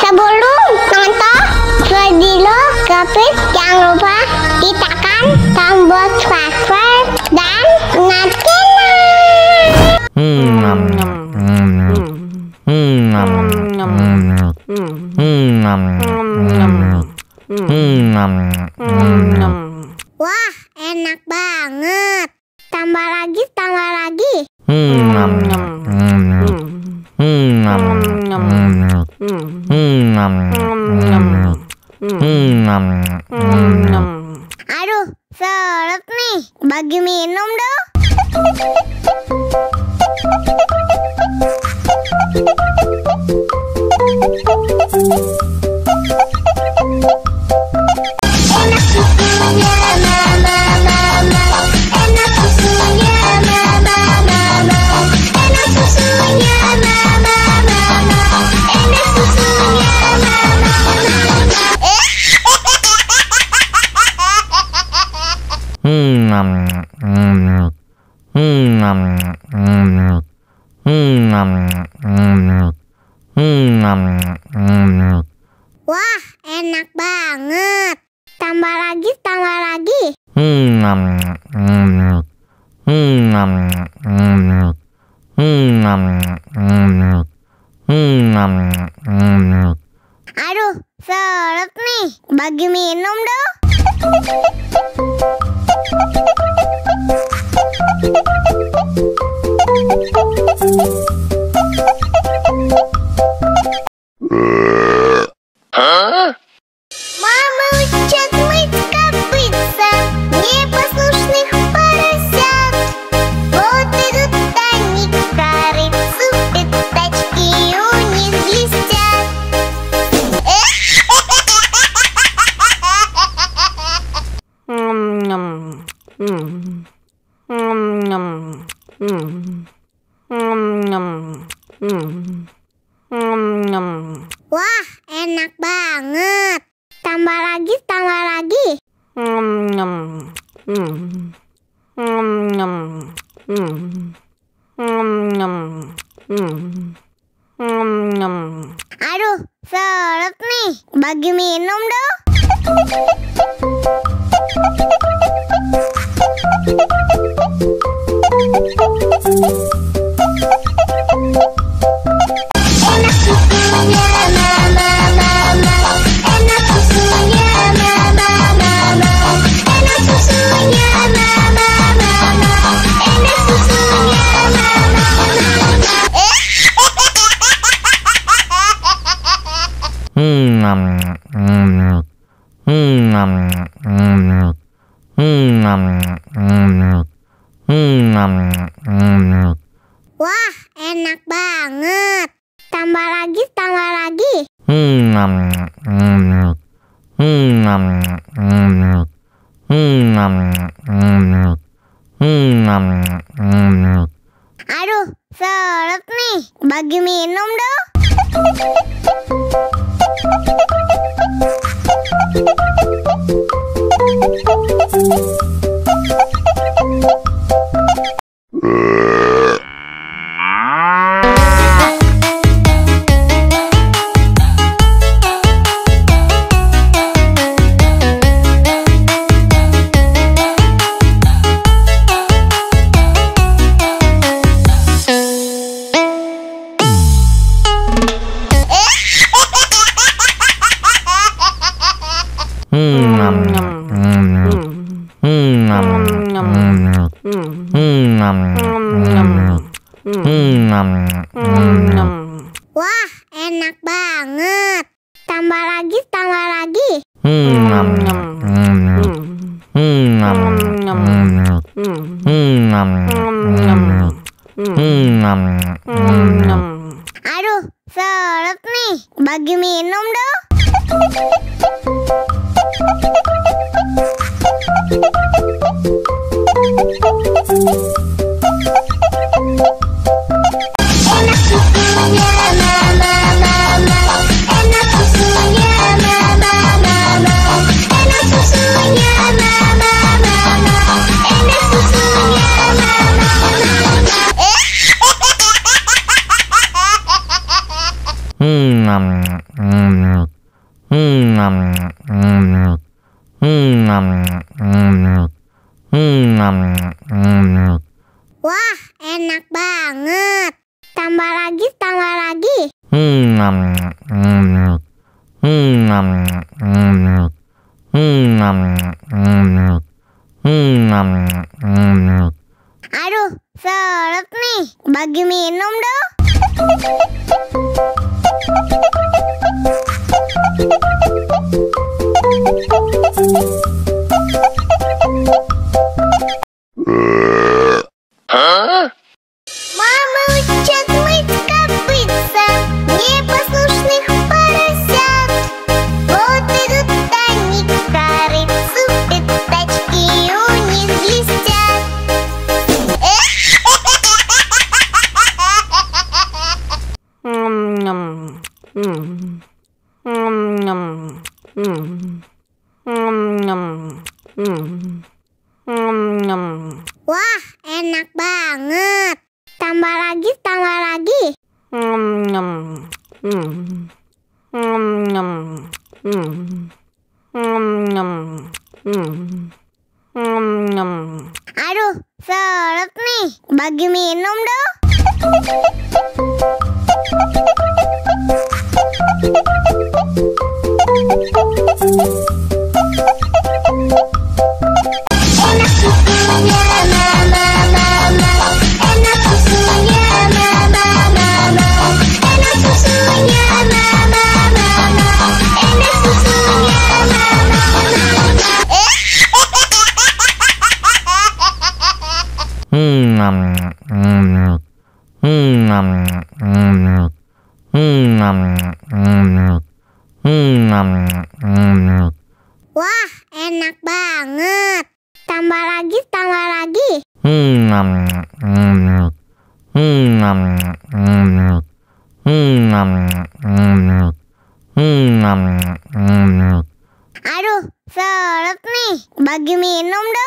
Sebelum nonton video Gapit, jangan lupa tekan tombol subscribe dan Wah, enak banget. Tambah lagi, tambah lagi. Aduh, seret nih. Bagi minum dong. Enak susunya mama, enak susunya mama, enak susunya mama, enak susunya Wah, enak banget. Tambah lagi, tambah lagi. Aduh, seret nih. Bagi minum dong. Мама учат мыть копытца, непослушных поросят. Вот идут они к корыцу, пятачки у них блестят. Wah, enak banget. Tambah lagi, tambah lagi. Aduh, seret nih. Bagi minum dong. Enak susunya mama, enak susunya mama, enak susunya mama, enak susunya Wah, enak banget. Tambah lagi, tambah lagi. Aduh, seret nih. Bagi minum dong. Wah, enak banget. Tambah lagi, tambah lagi. Aduh, seret nih. Bagi minum dong. Enak susunya mama, enak susunya mama, enak susunya mama, enak susunya mama. Wah, enak banget. Tambah lagi, tambah lagi. Aduh, seret nih. Bagi minum dong. Мама учат мыть копытца непослушных поросят. Вот идут они к корыцу, пятачки у них блестят. Wah, enak banget. Tambah lagi, tambah lagi. Aduh, seret nih. Bagi minum dong. Enak susunya mama, mama. Enak susunya mama, mama. Enak susunya mama, mama. Enak susunya mama, Wah, enak banget. Tambah lagi, tambah lagi. Aduh, seret nih. Bagi minum dong.